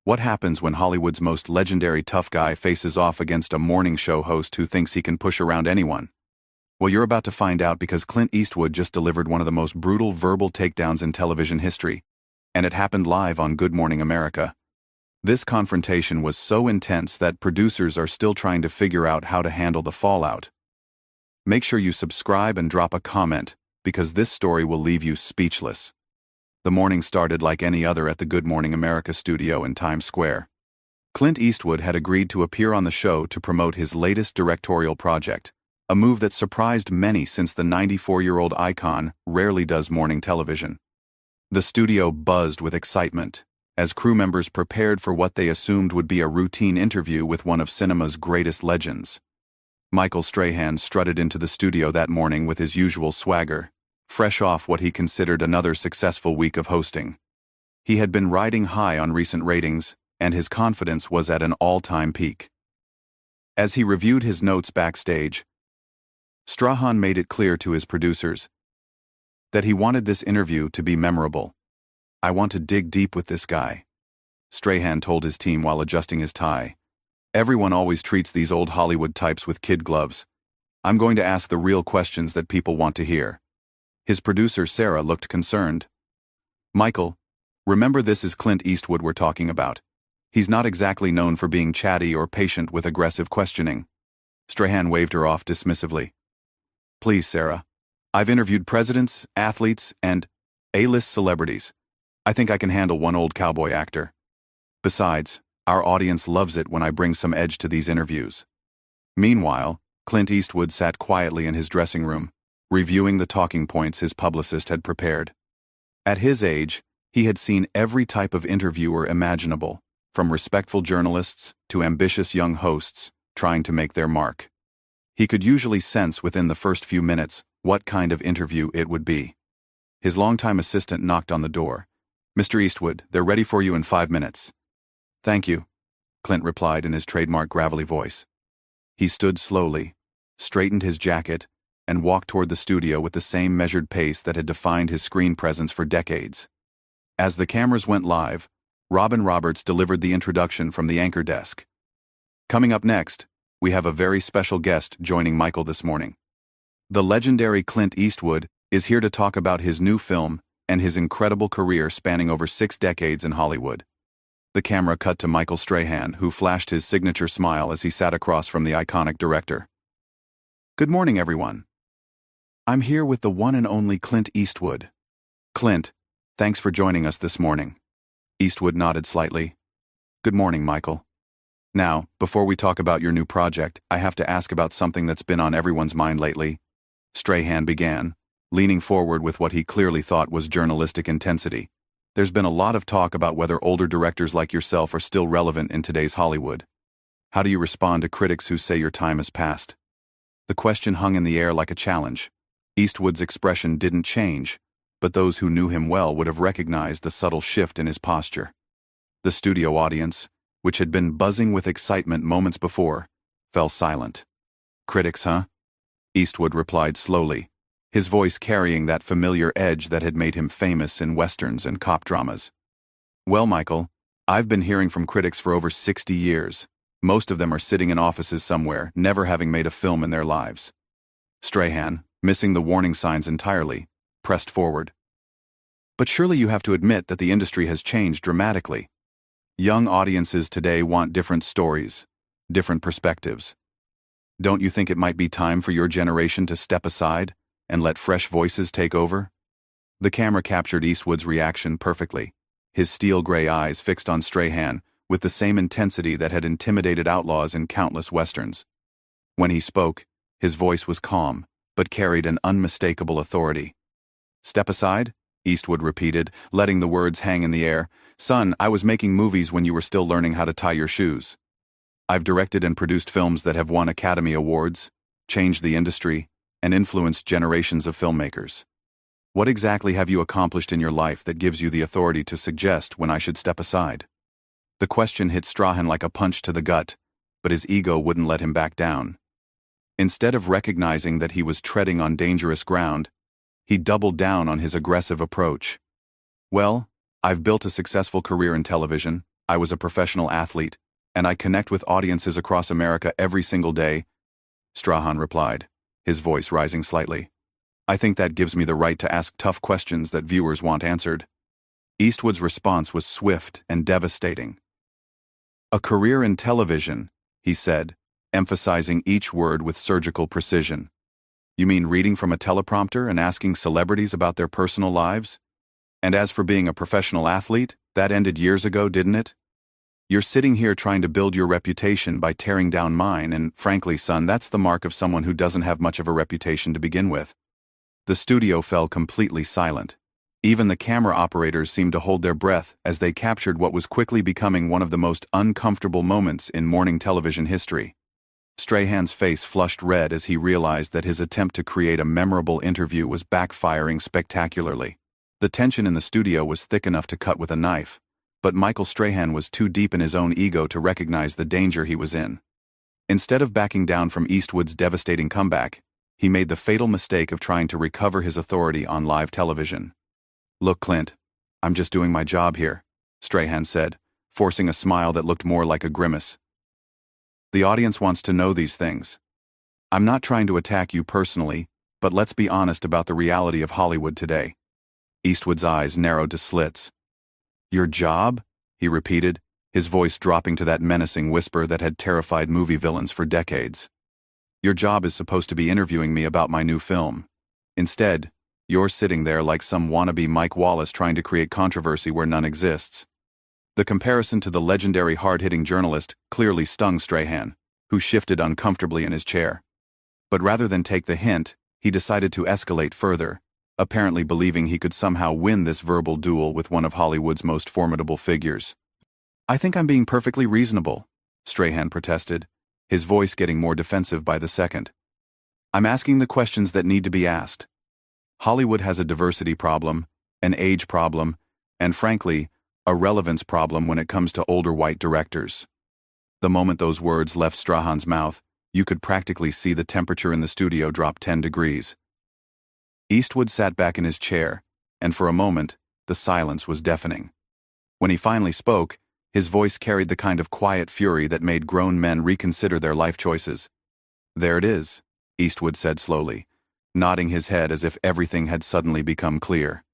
What happens when Hollywood's most legendary tough guy faces off against a morning show host who thinks he can push around anyone? Well, you're about to find out because Clint Eastwood just delivered one of the most brutal verbal takedowns in television history, and it happened live on Good Morning America. This confrontation was so intense that producers are still trying to figure out how to handle the fallout. Make sure you subscribe and drop a comment, because this story will leave you speechless. The morning started like any other at the Good Morning America studio in Times Square. Clint Eastwood had agreed to appear on the show to promote his latest directorial project, a move that surprised many since the 94-year-old icon rarely does morning television. The studio buzzed with excitement as crew members prepared for what they assumed would be a routine interview with one of cinema's greatest legends. Michael Strahan strutted into the studio that morning with his usual swagger, fresh off what he considered another successful week of hosting. He had been riding high on recent ratings, and his confidence was at an all-time peak. As he reviewed his notes backstage, Strahan made it clear to his producers that he wanted this interview to be memorable. "I want to dig deep with this guy," Strahan told his team while adjusting his tie. "Everyone always treats these old Hollywood types with kid gloves. I'm going to ask the real questions that people want to hear." His producer, Sarah, looked concerned. "Michael, remember this is Clint Eastwood we're talking about. He's not exactly known for being chatty or patient with aggressive questioning." Strahan waved her off dismissively. "Please, Sarah. I've interviewed presidents, athletes, and A-list celebrities. I think I can handle one old cowboy actor. Besides, our audience loves it when I bring some edge to these interviews." Meanwhile, Clint Eastwood sat quietly in his dressing room, reviewing the talking points his publicist had prepared. At his age, he had seen every type of interviewer imaginable, from respectful journalists to ambitious young hosts trying to make their mark. He could usually sense within the first few minutes what kind of interview it would be. His longtime assistant knocked on the door. "Mr. Eastwood, they're ready for you in 5 minutes." "Thank you," Clint replied in his trademark gravelly voice. He stood slowly, straightened his jacket, and walked toward the studio with the same measured pace that had defined his screen presence for decades. As the cameras went live, Robin Roberts delivered the introduction from the anchor desk. "Coming up next, we have a very special guest joining Michael this morning. The legendary Clint Eastwood is here to talk about his new film and his incredible career spanning over 6 decades in Hollywood." The camera cut to Michael Strahan, who flashed his signature smile as he sat across from the iconic director. "Good morning, everyone. I'm here with the one and only Clint Eastwood." "Clint, thanks for joining us this morning." Eastwood nodded slightly. "Good morning, Michael. Now, before we talk about your new project, I have to ask about something that's been on everyone's mind lately," Strahan began, leaning forward with what he clearly thought was journalistic intensity. "There's been a lot of talk about whether older directors like yourself are still relevant in today's Hollywood. How do you respond to critics who say your time has passed?" The question hung in the air like a challenge. Eastwood's expression didn't change, but those who knew him well would have recognized the subtle shift in his posture. The studio audience, which had been buzzing with excitement moments before, fell silent. "Critics, huh?" Eastwood replied slowly, his voice carrying that familiar edge that had made him famous in westerns and cop dramas. "Well, Michael, I've been hearing from critics for over 60 years. Most of them are sitting in offices somewhere, never having made a film in their lives." Strahan, missing the warning signs entirely, pressed forward. "But surely you have to admit that the industry has changed dramatically. Young audiences today want different stories, different perspectives. Don't you think it might be time for your generation to step aside and let fresh voices take over?" The camera captured Eastwood's reaction perfectly, his steel-gray eyes fixed on Strahan with the same intensity that had intimidated outlaws in countless westerns. When he spoke, his voice was calm, but carried an unmistakable authority. "Step aside?" Eastwood repeated, letting the words hang in the air. "Son, I was making movies when you were still learning how to tie your shoes. I've directed and produced films that have won Academy Awards, changed the industry, and influenced generations of filmmakers. What exactly have you accomplished in your life that gives you the authority to suggest when I should step aside?" The question hit Strahan like a punch to the gut, but his ego wouldn't let him back down. Instead of recognizing that he was treading on dangerous ground, he doubled down on his aggressive approach. "Well, I've built a successful career in television, I was a professional athlete, and I connect with audiences across America every single day, Strahan replied, his voice rising slightly. I think that gives me the right to ask tough questions that viewers want answered. Eastwood's response was swift and devastating. A career in television, he said, emphasizing each word with surgical precision. You mean reading from a teleprompter and asking celebrities about their personal lives? And as for being a professional athlete, that ended years ago, didn't it? You're sitting here trying to build your reputation by tearing down mine, and frankly, son, that's the mark of someone who doesn't have much of a reputation to begin with. The studio fell completely silent. Even the camera operators seemed to hold their breath as they captured what was quickly becoming one of the most uncomfortable moments in morning television history. Strahan's face flushed red as he realized that his attempt to create a memorable interview was backfiring spectacularly. The tension in the studio was thick enough to cut with a knife, but Michael Strahan was too deep in his own ego to recognize the danger he was in. Instead of backing down from Eastwood's devastating comeback, he made the fatal mistake of trying to recover his authority on live television. Look, Clint, I'm just doing my job here, Strahan said, forcing a smile that looked more like a grimace. The audience wants to know these things. I'm not trying to attack you personally, but let's be honest about the reality of Hollywood today. Eastwood's eyes narrowed to slits. Your job? He repeated, his voice dropping to that menacing whisper that had terrified movie villains for decades. Your job is supposed to be interviewing me about my new film. Instead, you're sitting there like some wannabe Mike Wallace trying to create controversy where none exists. The comparison to the legendary hard-hitting journalist clearly stung Strahan, who shifted uncomfortably in his chair. But rather than take the hint, he decided to escalate further, apparently believing he could somehow win this verbal duel with one of Hollywood's most formidable figures. I think I'm being perfectly reasonable, Strahan protested, his voice getting more defensive by the second. I'm asking the questions that need to be asked. Hollywood has a diversity problem, an age problem, and frankly, a relevance problem when it comes to older white directors. The moment those words left Strahan's mouth, you could practically see the temperature in the studio drop 10 degrees. Eastwood sat back in his chair, and for a moment, the silence was deafening. When he finally spoke, his voice carried the kind of quiet fury that made grown men reconsider their life choices. There it is, Eastwood said slowly, nodding his head as if everything had suddenly become clear.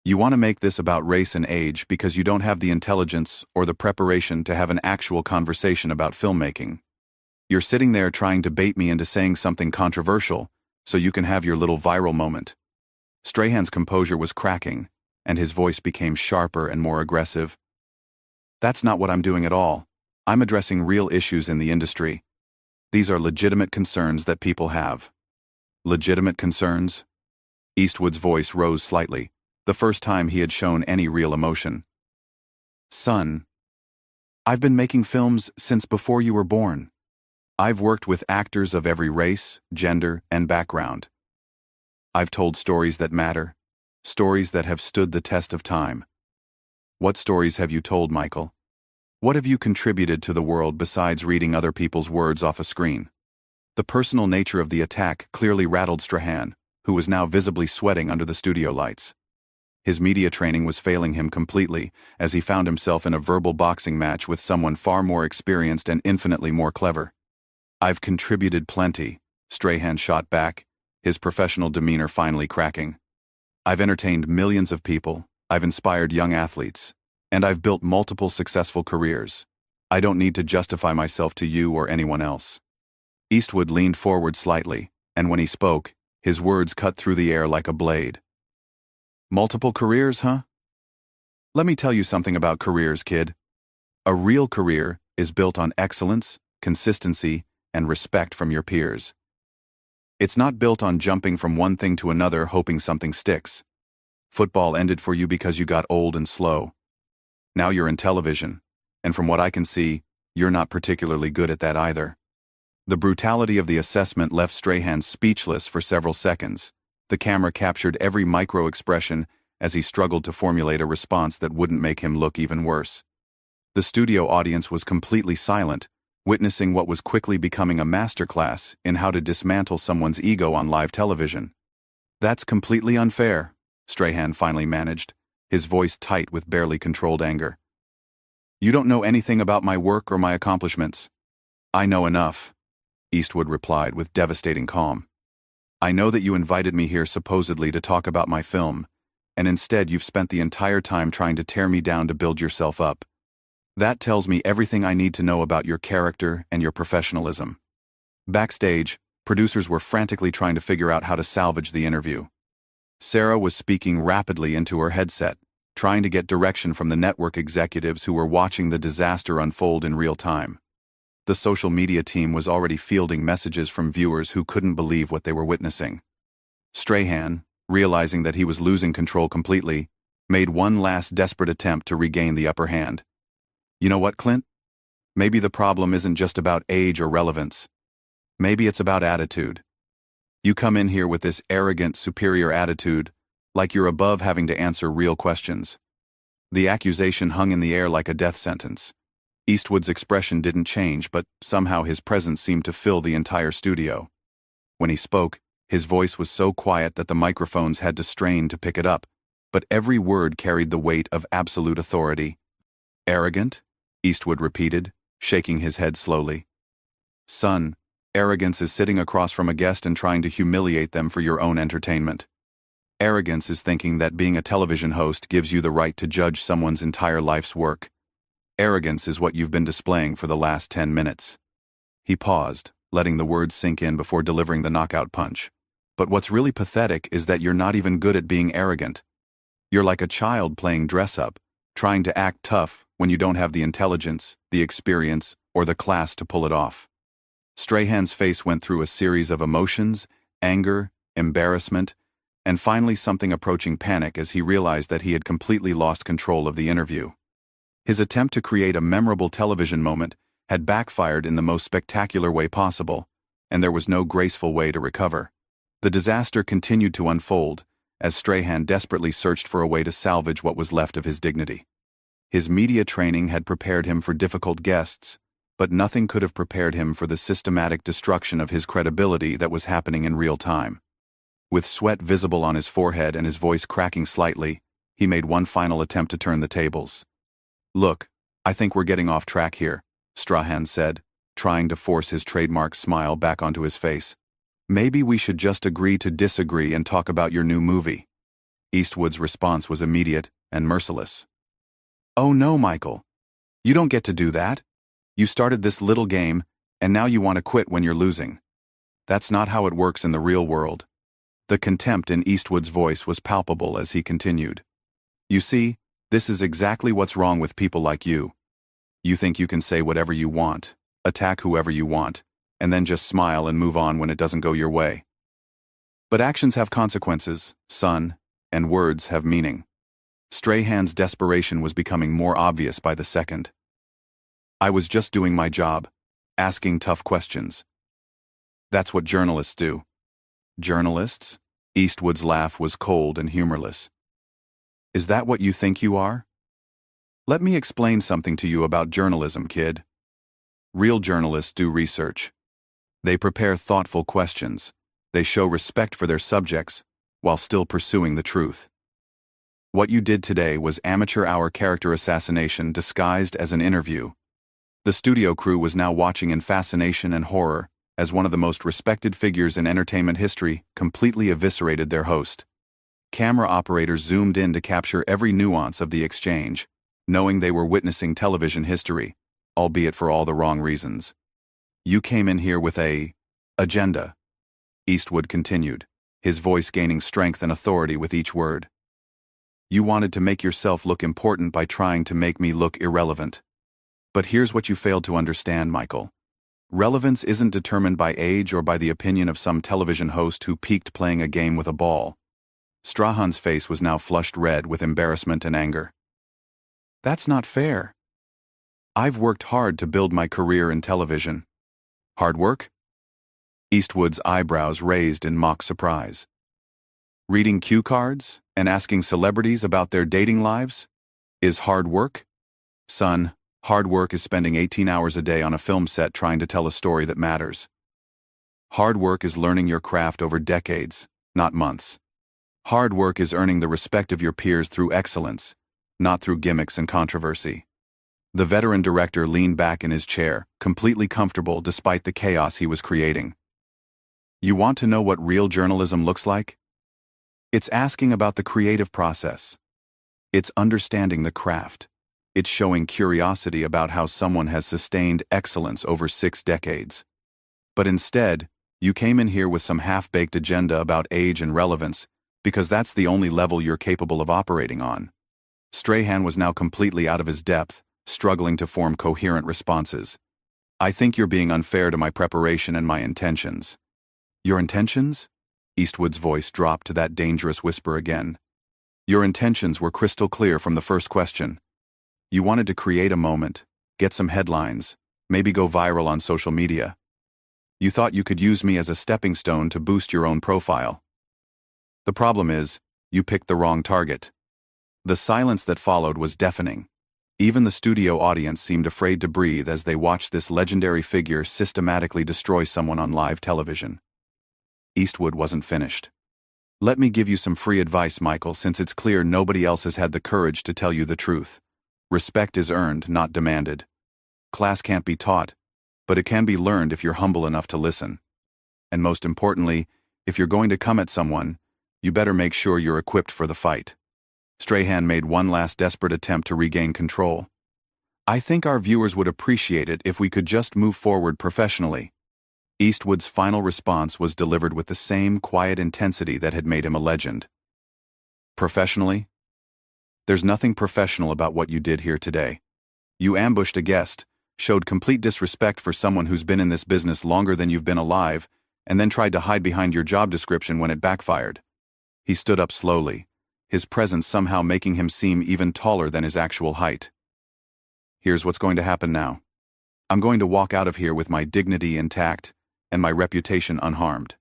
You want to make this about race and age because you don't have the intelligence or the preparation to have an actual conversation about filmmaking. You're sitting there trying to bait me into saying something controversial so you can have your little viral moment. Strahan's composure was cracking, and his voice became sharper and more aggressive. That's not what I'm doing at all. I'm addressing real issues in the industry. These are legitimate concerns that people have. Legitimate concerns? Eastwood's voice rose slightly, the first time he had shown any real emotion. Son, I've been making films since before you were born. I've worked with actors of every race, gender, and background. I've told stories that matter, stories that have stood the test of time. What stories have you told, Michael? What have you contributed to the world besides reading other people's words off a screen? The personal nature of the attack clearly rattled Strahan, who was now visibly sweating under the studio lights. His media training was failing him completely, as he found himself in a verbal boxing match with someone far more experienced and infinitely more clever. I've contributed plenty, Strahan shot back, his professional demeanor finally cracking. I've entertained millions of people, I've inspired young athletes, and I've built multiple successful careers. I don't need to justify myself to you or anyone else. Eastwood leaned forward slightly, and when he spoke, his words cut through the air like a blade. Multiple careers, huh? Let me tell you something about careers, kid. A real career is built on excellence, consistency, and respect from your peers. It's not built on jumping from one thing to another hoping something sticks. Football ended for you because you got old and slow. Now you're in television, and from what I can see, you're not particularly good at that either. The brutality of the assessment left Strahan speechless for several seconds. The camera captured every micro-expression as he struggled to formulate a response that wouldn't make him look even worse. The studio audience was completely silent, witnessing what was quickly becoming a masterclass in how to dismantle someone's ego on live television. That's completely unfair, Strahan finally managed, his voice tight with barely controlled anger. You don't know anything about my work or my accomplishments. I know enough, Eastwood replied with devastating calm. I know that you invited me here supposedly to talk about my film, and instead you've spent the entire time trying to tear me down to build yourself up. That tells me everything I need to know about your character and your professionalism. Backstage, producers were frantically trying to figure out how to salvage the interview. Sarah was speaking rapidly into her headset, trying to get direction from the network executives who were watching the disaster unfold in real time. The social media team was already fielding messages from viewers who couldn't believe what they were witnessing. Strahan, realizing that he was losing control completely, made one last desperate attempt to regain the upper hand. You know what, Clint? Maybe the problem isn't just about age or relevance. Maybe it's about attitude. You come in here with this arrogant, superior attitude, like you're above having to answer real questions. The accusation hung in the air like a death sentence. Eastwood's expression didn't change, but somehow his presence seemed to fill the entire studio. When he spoke, his voice was so quiet that the microphones had to strain to pick it up, but every word carried the weight of absolute authority. Arrogant? Eastwood repeated, shaking his head slowly. Son, arrogance is sitting across from a guest and trying to humiliate them for your own entertainment. Arrogance is thinking that being a television host gives you the right to judge someone's entire life's work. Arrogance is what you've been displaying for the last 10 minutes. He paused, letting the words sink in before delivering the knockout punch. But what's really pathetic is that you're not even good at being arrogant. You're like a child playing dress-up, trying to act tough when you don't have the intelligence, the experience, or the class to pull it off. Strahan's face went through a series of emotions, anger, embarrassment, and finally something approaching panic as he realized that he had completely lost control of the interview. His attempt to create a memorable television moment had backfired in the most spectacular way possible, and there was no graceful way to recover. The disaster continued to unfold, as Strahan desperately searched for a way to salvage what was left of his dignity. His media training had prepared him for difficult guests, but nothing could have prepared him for the systematic destruction of his credibility that was happening in real time. With sweat visible on his forehead and his voice cracking slightly, he made one final attempt to turn the tables. Look, I think we're getting off track here, Strahan said, trying to force his trademark smile back onto his face. Maybe we should just agree to disagree and talk about your new movie. Eastwood's response was immediate and merciless. Oh no, Michael. You don't get to do that. You started this little game, and now you want to quit when you're losing. That's not how it works in the real world. The contempt in Eastwood's voice was palpable as he continued. You see, this is exactly what's wrong with people like you. You think you can say whatever you want, attack whoever you want, and then just smile and move on when it doesn't go your way. But actions have consequences, son, and words have meaning. Strahan's desperation was becoming more obvious by the second. I was just doing my job, asking tough questions. That's what journalists do. Journalists? Eastwood's laugh was cold and humorless. Is that what you think you are? Let me explain something to you about journalism, kid. Real journalists do research. They prepare thoughtful questions. They show respect for their subjects while still pursuing the truth. What you did today was amateur-hour character assassination disguised as an interview. The studio crew was now watching in fascination and horror as one of the most respected figures in entertainment history completely eviscerated their host. Camera operators zoomed in to capture every nuance of the exchange, knowing they were witnessing television history, albeit for all the wrong reasons. You came in here with a agenda, Eastwood continued, his voice gaining strength and authority with each word. You wanted to make yourself look important by trying to make me look irrelevant. But here's what you failed to understand, Michael. Relevance isn't determined by age or by the opinion of some television host who peaked playing a game with a ball. Strahan's face was now flushed red with embarrassment and anger. That's not fair. I've worked hard to build my career in television. Hard work? Eastwood's eyebrows raised in mock surprise. Reading cue cards and asking celebrities about their dating lives is hard work? Son, hard work is spending 18 hours a day on a film set trying to tell a story that matters. Hard work is learning your craft over decades, not months. Hard work is earning the respect of your peers through excellence, not through gimmicks and controversy. The veteran director leaned back in his chair, completely comfortable despite the chaos he was creating. You want to know what real journalism looks like? It's asking about the creative process. It's understanding the craft. It's showing curiosity about how someone has sustained excellence over 6 decades. But instead, you came in here with some half-baked agenda about age and relevance, because that's the only level you're capable of operating on. Strahan was now completely out of his depth, struggling to form coherent responses. I think you're being unfair to my preparation and my intentions. Your intentions? Eastwood's voice dropped to that dangerous whisper again. Your intentions were crystal clear from the first question. You wanted to create a moment, get some headlines, maybe go viral on social media. You thought you could use me as a stepping stone to boost your own profile. The problem is, you picked the wrong target. The silence that followed was deafening. Even the studio audience seemed afraid to breathe as they watched this legendary figure systematically destroy someone on live television. Eastwood wasn't finished. Let me give you some free advice, Michael, since it's clear nobody else has had the courage to tell you the truth. Respect is earned, not demanded. Class can't be taught, but it can be learned if you're humble enough to listen. And most importantly, if you're going to come at someone, you better make sure you're equipped for the fight. Strahan made one last desperate attempt to regain control. I think our viewers would appreciate it if we could just move forward professionally. Eastwood's final response was delivered with the same quiet intensity that had made him a legend. Professionally? There's nothing professional about what you did here today. You ambushed a guest, showed complete disrespect for someone who's been in this business longer than you've been alive, and then tried to hide behind your job description when it backfired. He stood up slowly, his presence somehow making him seem even taller than his actual height. Here's what's going to happen now. I'm going to walk out of here with my dignity intact and my reputation unharmed.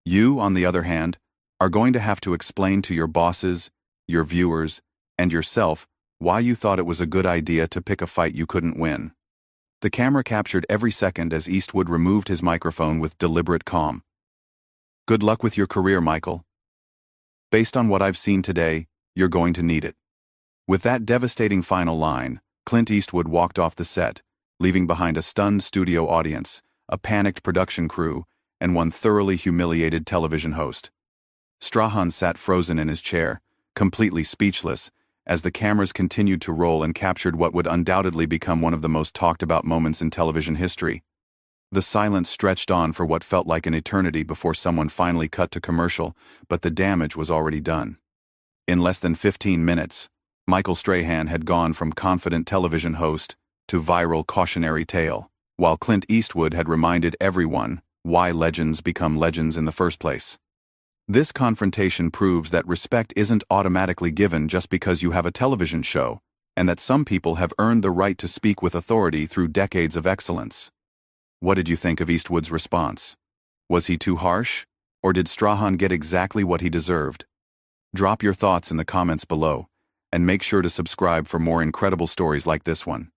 You, on the other hand, are going to have to explain to your bosses, your viewers, and yourself why you thought it was a good idea to pick a fight you couldn't win. The camera captured every second as Eastwood removed his microphone with deliberate calm. Good luck with your career, Michael. Based on what I've seen today, you're going to need it. With that devastating final line, Clint Eastwood walked off the set, leaving behind a stunned studio audience, a panicked production crew, and one thoroughly humiliated television host. Strahan sat frozen in his chair, completely speechless, as the cameras continued to roll and captured what would undoubtedly become one of the most talked-about moments in television history. The silence stretched on for what felt like an eternity before someone finally cut to commercial, but the damage was already done. In less than 15 minutes, Michael Strahan had gone from confident television host to viral cautionary tale, while Clint Eastwood had reminded everyone why legends become legends in the first place. This confrontation proves that respect isn't automatically given just because you have a television show, and that some people have earned the right to speak with authority through decades of excellence. What did you think of Eastwood's response? Was he too harsh, or did Strahan get exactly what he deserved? Drop your thoughts in the comments below, and make sure to subscribe for more incredible stories like this one.